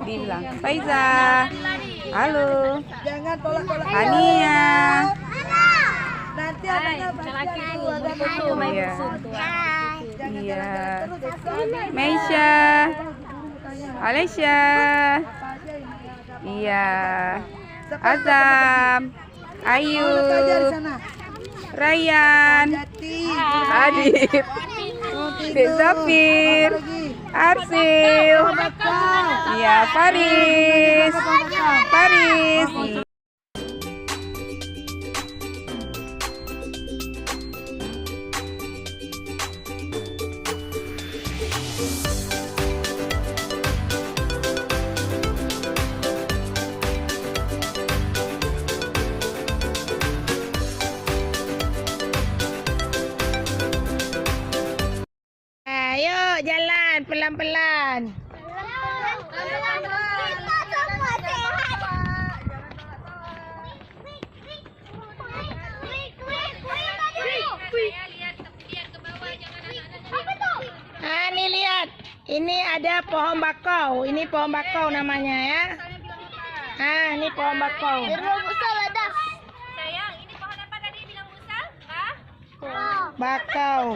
Dibilang Faiza, halo, Jangan tolak-tolak. Ania, Nanti anaknya iya, Meisha, Alesya, iya, Azam, Ayu, Ryan, Adip, Zafir, Arsil, iya, Faris. Ayo jalan pelan-pelan. Ah, nih lihat. Ini ada pohon bakau. Ini pohon bakau namanya ya. Ah, ini pohon bakau. Sayang, ini pohon apa tadi bilang Musa? Hah? Bakau.